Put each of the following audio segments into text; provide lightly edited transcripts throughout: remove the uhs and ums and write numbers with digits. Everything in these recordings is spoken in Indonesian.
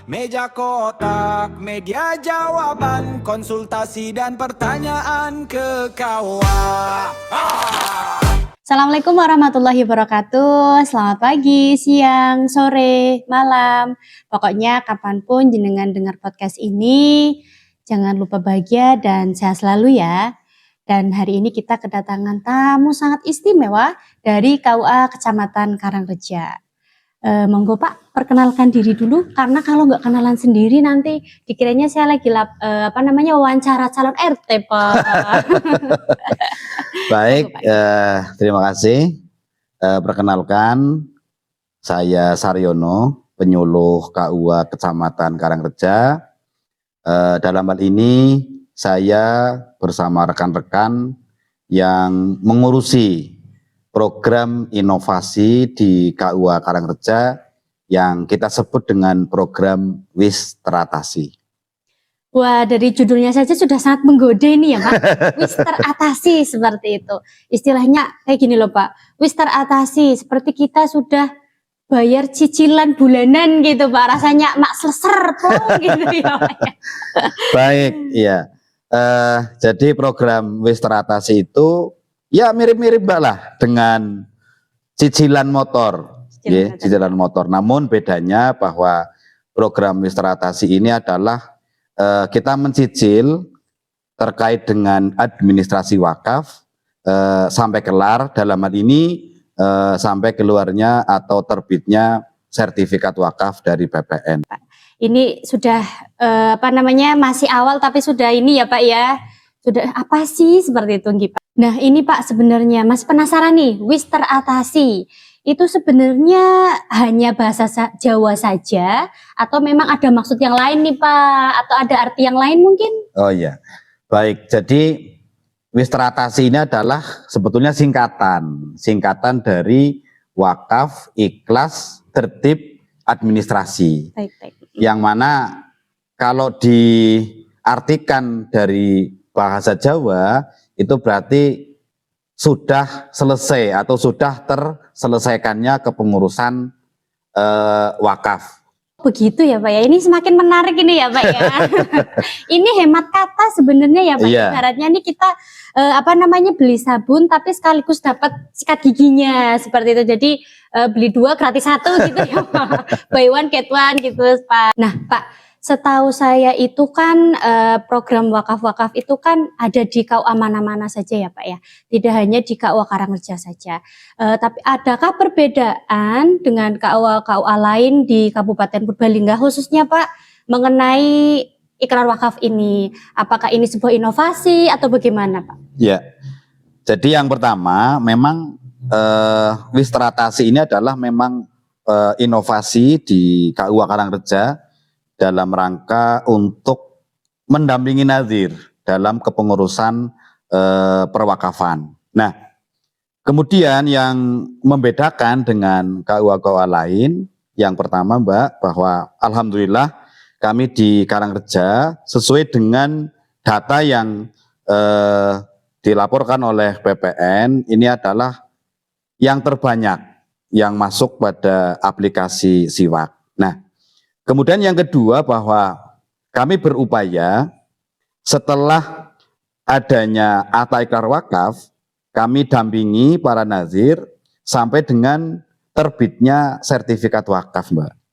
Meja kotak, media jawaban, konsultasi dan pertanyaan ke kawan. Assalamualaikum warahmatullahi wabarakatuh. Selamat pagi, siang, sore, malam. Pokoknya kapanpun jenengan dengar podcast ini, jangan lupa bahagia dan sehat selalu ya. Dan hari ini kita kedatangan tamu sangat istimewa dari KUA Kecamatan Karangreja. Monggo Pak, perkenalkan diri dulu, karena kalau nggak kenalan sendiri nanti dikiranya saya lagi wawancara calon RT Pak. Baik, terima kasih. Perkenalkan, saya Saryono, penyuluh KUA Kecamatan Karangreja. Dalam hal ini saya bersama rekan-rekan yang mengurusi program inovasi di KUA Karangreja yang kita sebut dengan program WIS Teratasi. Wah, dari judulnya saja sudah sangat menggoda ini ya Pak. WIS Teratasi seperti itu. Istilahnya kayak gini loh Pak. WIS Teratasi seperti kita sudah bayar cicilan bulanan gitu Pak. Rasanya mak sleser gitu ya Pak. Baik, iya. Jadi program WIS Teratasi itu ya mirip-mirip Mbak lah dengan cicilan motor. Cicilan motor. Namun bedanya bahwa program WIS Teratasi ini adalah kita mencicil terkait dengan administrasi wakaf sampai kelar, dalam hal ini sampai keluarnya atau terbitnya sertifikat wakaf dari BPN. Ini sudah masih awal tapi sudah ini ya Pak ya. Sudah apa sih seperti itu Pak? Nah ini Pak sebenarnya Mas penasaran nih, WIS Teratasi itu sebenarnya hanya bahasa Jawa saja atau memang ada maksud yang lain nih Pak, atau ada arti yang lain mungkin? Oh iya, baik. Jadi WIS Teratasi ini adalah sebetulnya singkatan dari wakaf, ikhlas, tertib, administrasi. Baik. Yang mana kalau diartikan dari bahasa Jawa itu berarti sudah selesai atau sudah terselesaikannya kepengurusan wakaf. Begitu ya Pak ya, ini semakin menarik ini ya Pak ya. Ini hemat kata sebenarnya ya Pak. Iya. Ibaratnya ini kita beli sabun tapi sekaligus dapat sikat giginya seperti itu. Jadi beli 2 gratis 1 gitu ya Pak. Buy one get one gitu Pak. Nah Pak, setahu saya itu kan program wakaf-wakaf itu kan ada di KUA mana-mana saja ya Pak ya. Tidak hanya di KUA Karangreja saja. Tapi adakah perbedaan dengan KUA lain di Kabupaten Purbalingga khususnya Pak mengenai ikrar wakaf ini? Apakah ini sebuah inovasi atau bagaimana Pak? Ya, jadi yang pertama memang WIS Teratasi ini adalah memang inovasi di KUA Karangreja dalam rangka untuk mendampingi nazir dalam kepengurusan perwakafan. Nah, kemudian yang membedakan dengan KUA lain, yang pertama Mbak, bahwa alhamdulillah kami di Karangreja sesuai dengan data yang dilaporkan oleh BPN, ini adalah yang terbanyak yang masuk pada aplikasi Siwak. Nah, kemudian yang kedua bahwa kami berupaya setelah adanya akta ikrar wakaf, kami dampingi para nazir sampai dengan terbitnya sertifikat wakaf Mbak.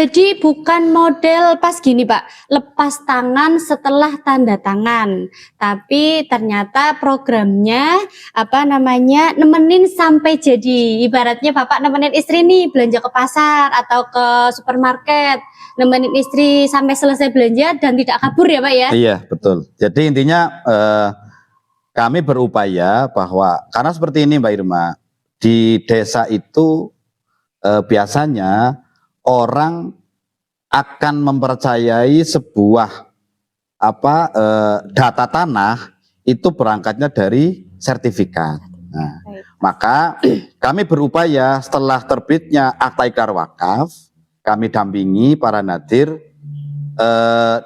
Jadi bukan model pas gini Pak, lepas tangan setelah tanda tangan, tapi ternyata programnya nemenin sampai jadi. Ibaratnya Bapak nemenin istri nih belanja ke pasar atau ke supermarket, nemenin istri sampai selesai belanja dan tidak kabur ya Pak ya? Iya betul. Jadi intinya kami berupaya bahwa karena seperti ini Mbak Irma, di desa itu biasanya orang akan mempercayai sebuah data tanah itu berangkatnya dari sertifikat. Nah, maka kami berupaya setelah terbitnya akta ikrar wakaf, kami dampingi para nadir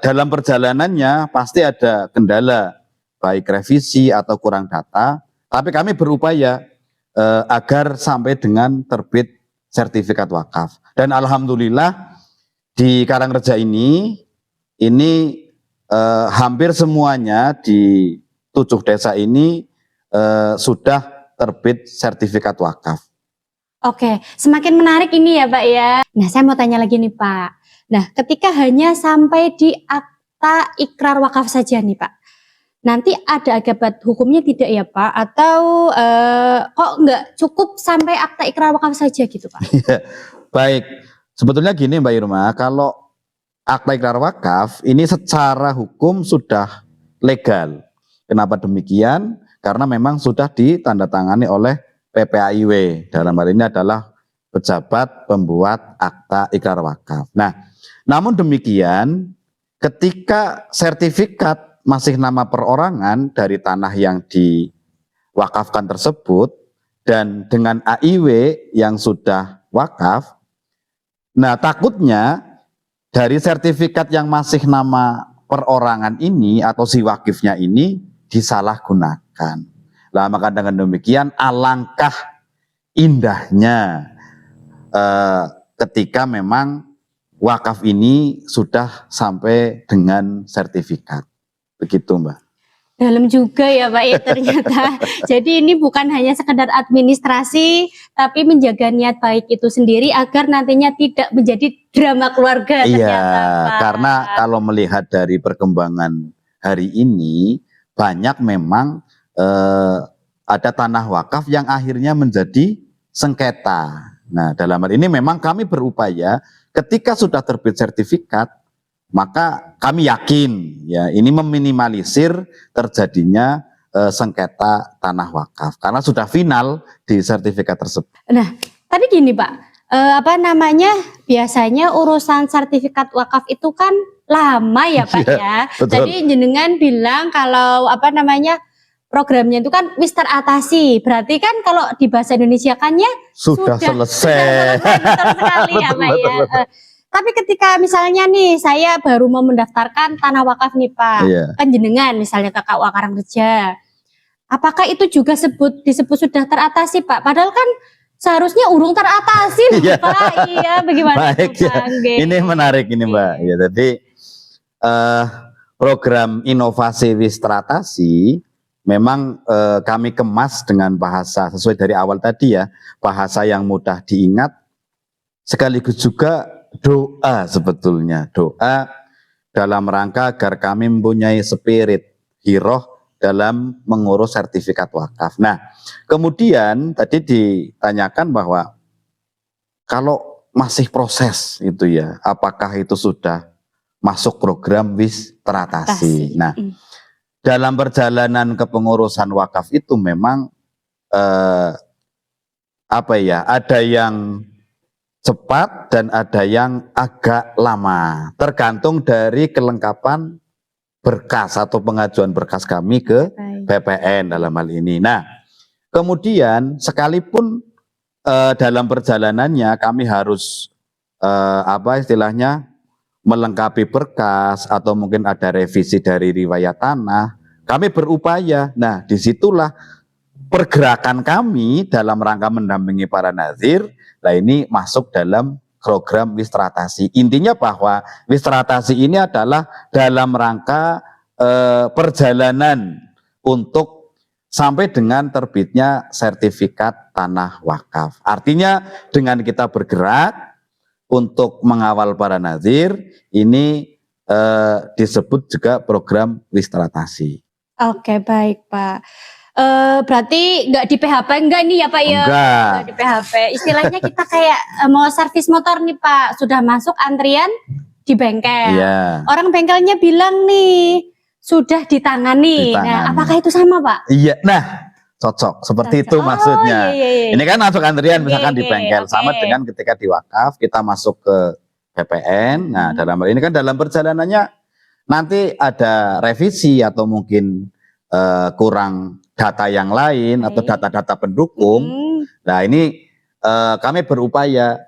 dalam perjalanannya pasti ada kendala baik revisi atau kurang data, tapi kami berupaya agar sampai dengan terbit sertifikat wakaf. Dan alhamdulillah di Karangreja ini hampir semuanya di 7 desa ini sudah terbit sertifikat wakaf. Oke, semakin menarik ini ya Pak ya. Nah saya mau tanya lagi nih Pak. Nah ketika hanya sampai di akta ikrar wakaf saja nih Pak, nanti ada akibat hukumnya tidak ya Pak? Atau kok nggak cukup sampai akta ikrar wakaf saja gitu Pak? Baik, sebetulnya gini Mbak Irma, kalau akta ikrar wakaf ini secara hukum sudah legal. Kenapa demikian? Karena memang sudah ditandatangani oleh PPAIW. Dalam hal ini adalah pejabat pembuat akta ikrar wakaf. Nah, namun demikian ketika sertifikat masih nama perorangan dari tanah yang diwakafkan tersebut dan dengan AIW yang sudah wakaf, nah takutnya dari sertifikat yang masih nama perorangan ini atau si wakifnya ini disalahgunakan. Lah maka dengan demikian alangkah indahnya ketika memang wakaf ini sudah sampai dengan sertifikat. Begitu Mbak. Dalam juga ya Pak ya ternyata. Jadi ini bukan hanya sekedar administrasi, tapi menjaga niat baik itu sendiri agar nantinya tidak menjadi drama keluarga ternyata. Iya, Pak. karena kalau melihat dari perkembangan hari ini, banyak memang ada tanah wakaf yang akhirnya menjadi sengketa. Nah, dalam hal ini memang kami berupaya ketika sudah terbit sertifikat, maka kami yakin ya ini meminimalisir terjadinya sengketa tanah wakaf karena sudah final di sertifikat tersebut. Nah, tadi gini Pak, biasanya urusan sertifikat wakaf itu kan lama ya Pak ya. Betul. Jadi jenengan bilang kalau programnya itu kan wis teratasi. Berarti kan kalau di bahasa Indonesia kannya Sudah selesai. Betul sekali ya Pak ya. Tapi ketika misalnya nih saya baru mau mendaftarkan tanah wakaf nih Pak, kan jenengan misalnya ke KUA Karangreja, apakah itu juga disebut sudah teratasi Pak? Padahal kan seharusnya urung teratasi nih Pak. Iya, bagaimana Baik, itu Pak? ya. Ini menarik ini Mbak. Ya, jadi program inovasi wis teratasi memang kami kemas dengan bahasa sesuai dari awal tadi ya, bahasa yang mudah diingat sekaligus juga doa sebetulnya, doa dalam rangka agar kami mempunyai spirit hiroh dalam mengurus sertifikat wakaf. Nah, kemudian tadi ditanyakan bahwa kalau masih proses itu ya, apakah itu sudah masuk program wis teratasi. Nah, dalam perjalanan kepengurusan wakaf itu memang ada yang cepat dan ada yang agak lama, tergantung dari kelengkapan berkas atau pengajuan berkas kami ke BPN dalam hal ini. Nah, kemudian sekalipun dalam perjalanannya kami harus melengkapi berkas atau mungkin ada revisi dari riwayat tanah, kami berupaya. Nah, disitulah pergerakan kami dalam rangka mendampingi para nazir. Nah, ini masuk dalam program wis teratasi. Intinya bahwa wis teratasi ini adalah dalam rangka perjalanan untuk sampai dengan terbitnya sertifikat tanah wakaf. Artinya dengan kita bergerak untuk mengawal para nazir, ini disebut juga program wis teratasi. Oke, baik Pak. Berarti nggak di PHP enggak nih ya Pak ya? Enggak. Nggak di PHP. Istilahnya kita kayak mau servis motor nih Pak, sudah masuk antrian di bengkel. Iya. Orang bengkelnya bilang nih sudah ditangani. Nah, apakah itu sama Pak? Iya. Nah, cocok seperti itu maksudnya. Iya. Ini kan masuk antrian misalkan di bengkel, sama dengan ketika di wakaf kita masuk ke BPN. Nah, dalam hal ini kan dalam perjalanannya nanti ada revisi atau mungkin kurang data yang lain atau data-data pendukung. Nah, ini kami berupaya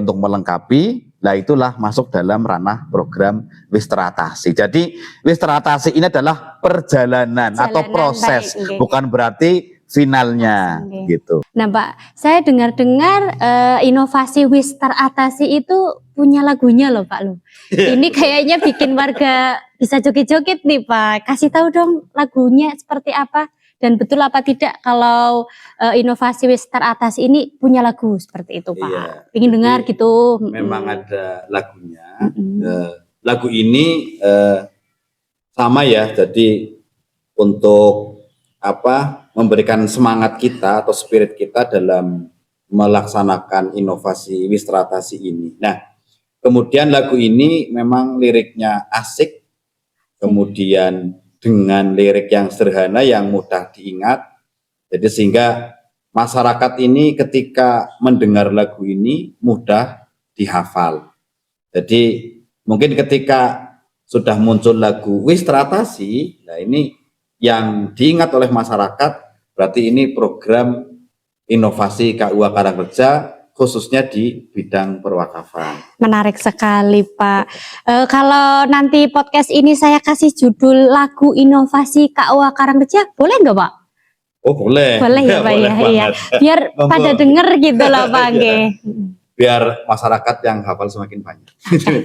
untuk melengkapi. Nah, itulah masuk dalam ranah program wis teratasi. Jadi wis teratasi ini adalah perjalanan atau proses, bukan berarti finalnya Oke. gitu. Nah, Pak, saya dengar-dengar inovasi Wis Teratasi itu punya lagunya loh, Pak lo. Ini kayaknya bikin warga bisa joget-joget nih, Pak. Kasih tahu dong lagunya seperti apa dan betul apa tidak kalau inovasi Wis Teratasi ini punya lagu seperti itu, Pak. Iya, Ingin jadi dengar gitu. memang ada lagunya. Mm-mm. Lagu ini sama ya, jadi untuk memberikan semangat kita atau spirit kita dalam melaksanakan inovasi Wistratasi ini. Nah, kemudian lagu ini memang liriknya asik, kemudian dengan lirik yang sederhana yang mudah diingat, jadi sehingga masyarakat ini ketika mendengar lagu ini mudah dihafal. Jadi mungkin ketika sudah muncul lagu Wistratasi, nah ini yang diingat oleh masyarakat, berarti ini program inovasi KUA Karangreja khususnya di bidang perwakafan. Menarik sekali, Pak. Kalau nanti podcast ini saya kasih judul lagu inovasi KUA Karangreja, boleh nggak, Pak? Oh boleh. Boleh ya, Pak, Boleh ya. banget. Iya. Biar pada denger gitu loh, Pak. Iya. Nggih. Biar masyarakat yang hafal semakin banyak.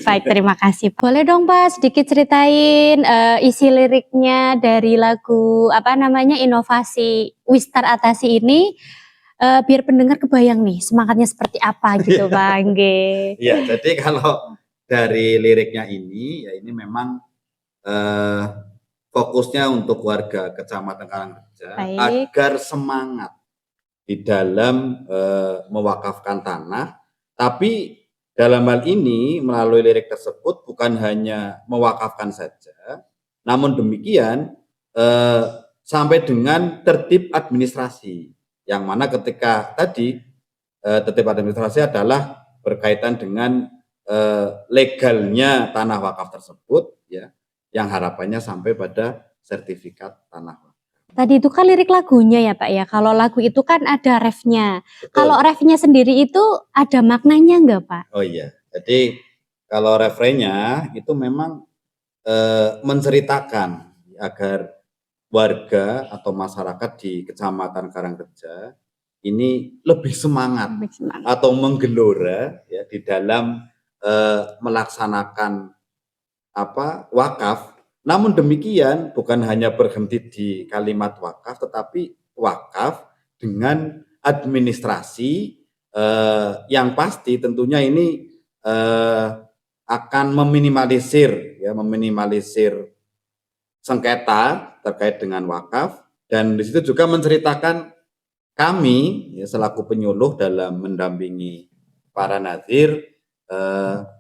Baik, terima kasih, Pak. Boleh dong, Pak, sedikit ceritain isi liriknya dari lagu inovasi Wistar Atasi ini, biar pendengar kebayang nih semangatnya seperti apa gitu, Pak. Nggih. Iya, jadi kalau dari liriknya ini, ya ini memang fokusnya untuk warga Kecamatan Karangreja Baik. agar semangat di dalam mewakafkan tanah, tapi dalam hal ini melalui lirik tersebut bukan hanya mewakafkan saja, namun demikian sampai dengan tertib administrasi, yang mana ketika tadi tertib administrasi adalah berkaitan dengan legalnya tanah wakaf tersebut, ya, yang harapannya sampai pada sertifikat tanah wakaf. Tadi itu kan lirik lagunya ya, Pak ya. Kalau lagu itu kan ada refnya. Betul. Kalau refnya sendiri itu ada maknanya nggak, Pak? Oh iya, jadi kalau refrennya itu memang menceritakan agar warga atau masyarakat di Kecamatan Karangreja ini lebih semangat atau menggelora ya di dalam melaksanakan wakaf. Namun demikian bukan hanya berhenti di kalimat wakaf, tetapi wakaf dengan administrasi yang pasti tentunya ini akan meminimalisir sengketa terkait dengan wakaf, dan di situ juga menceritakan kami ya, selaku penyuluh dalam mendampingi para nadir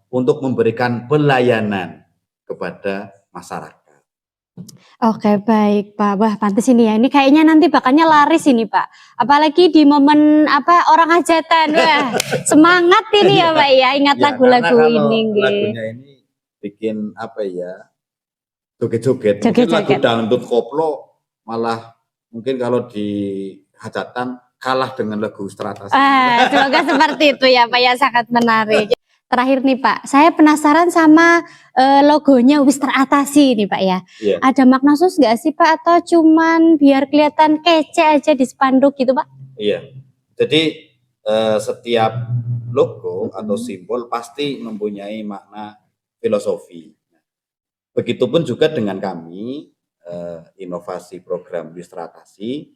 untuk memberikan pelayanan kepada masyarakat. Oke, baik, Pak. Wah, pantes ini ya. Ini kayaknya nanti bakalnya laris ini, Pak. Apalagi di momen orang hajatan. Wah, semangat ini ya, Pak ya. Ingat Ya, lagu-lagu karena kalau ini, nggih. lagunya ini bikin joget-joget. Mungkin Joget-joget. lagu dangdut koplo malah mungkin kalau di hajatan kalah dengan lagu Stratasi. Semoga seperti itu ya, Pak ya. Sangat menarik. Terakhir nih, Pak, saya penasaran sama logonya Wistar Atasi nih, Pak ya. Iya. Ada makna khusus nggak sih, Pak? Atau cuman biar kelihatan kece aja di spanduk gitu, Pak? Iya. Jadi setiap logo atau simbol pasti mempunyai makna filosofi. Begitupun juga dengan kami, inovasi program Wistratasi.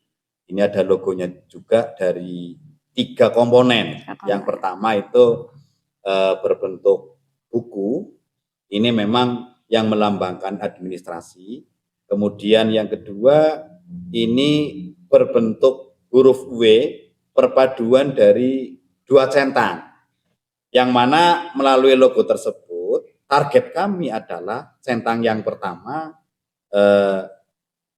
Ini ada logonya juga dari 3 komponen. Yang pertama itu berbentuk buku, ini memang yang melambangkan administrasi. Kemudian yang kedua ini berbentuk huruf W, perpaduan dari 2 centang, yang mana melalui logo tersebut target kami adalah centang yang pertama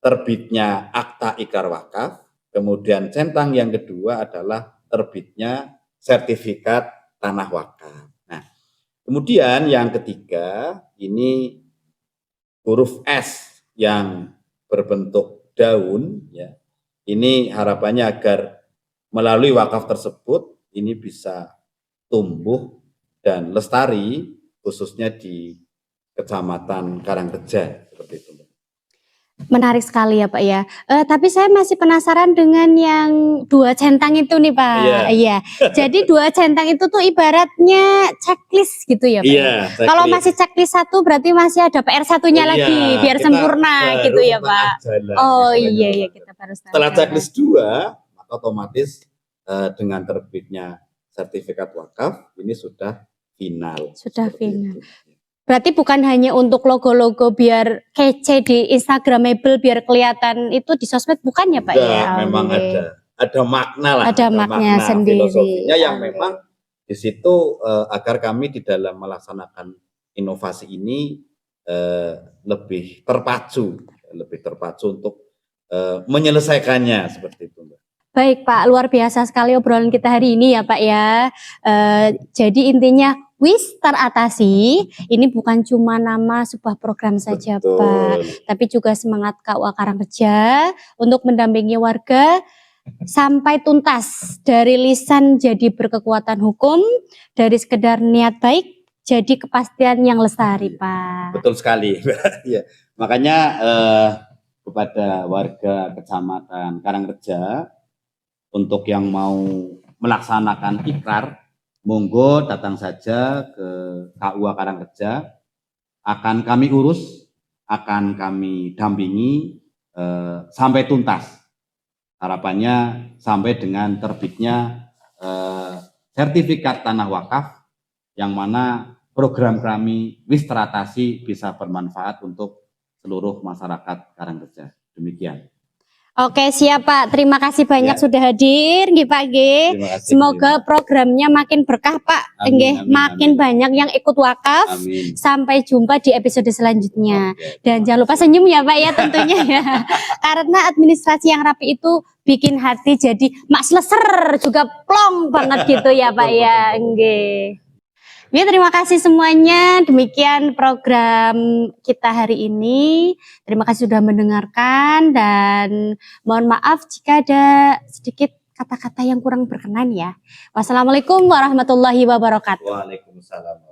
terbitnya akta ikrar wakaf, kemudian centang yang kedua adalah terbitnya sertifikat tanah wakaf. Nah, kemudian yang ketiga ini huruf S yang berbentuk daun, ya. Ini harapannya agar melalui wakaf tersebut ini bisa tumbuh dan lestari khususnya di Kecamatan Karangreja seperti itu. Menarik sekali ya Pak ya. Tapi saya masih penasaran dengan yang 2 centang itu nih Pak. Iya. Iya. Jadi 2 centang itu tuh ibaratnya checklist gitu ya Pak ya. Kalau masih checklist 1 berarti masih ada PR satunya lagi biar sempurna gitu ya Pak. Oh iya kita baru start Setelah jalan. checklist 2, maka otomatis dengan terbitnya sertifikat wakaf ini sudah final. Sudah Seperti final. itu. Berarti bukan hanya untuk logo-logo biar kece di Instagramable biar kelihatan itu di sosmed, bukan ya Pak ya? Enggak, memang Oke. ada makna lah. Ada makna sendiri. Filosofinya yang Oke. memang di situ agar kami di dalam melaksanakan inovasi ini lebih terpacu untuk menyelesaikannya seperti itu, Mbak. Baik Pak, luar biasa sekali obrolan kita hari ini ya Pak ya. Jadi intinya WIS teratasi ini bukan cuma nama sebuah program saja Betul. Pak, tapi juga semangat KUA Karangreja untuk mendampingi warga sampai tuntas dari lisan jadi berkekuatan hukum, dari sekedar niat baik jadi kepastian yang lestari Pak. Betul sekali. Ya. Makanya kepada warga Kecamatan Karangreja untuk yang mau melaksanakan ikrar, monggo datang saja ke KUA Karangreja, akan kami urus, akan kami dampingi sampai tuntas. Harapannya sampai dengan terbitnya sertifikat tanah wakaf, yang mana program kami WIS teratasi bisa bermanfaat untuk seluruh masyarakat Karangreja. Demikian. Oke siap Pak, terima kasih banyak Ya. sudah hadir nggih Pak nggih. Terima kasih. Semoga programnya makin berkah Pak, Amin, nggih, amin, makin amin. banyak yang ikut wakaf. Amin. Sampai jumpa di episode selanjutnya. Oke, Dan jangan lupa senyum ya Pak ya tentunya ya. Karena administrasi yang rapi itu bikin hati jadi mak sleser juga plong banget gitu ya Pak ya. Nggih. Ya, terima kasih semuanya. Demikian program kita hari ini. Terima kasih sudah mendengarkan dan mohon maaf jika ada sedikit kata-kata yang kurang berkenan ya. Wassalamualaikum warahmatullahi wabarakatuh. Waalaikumsalam.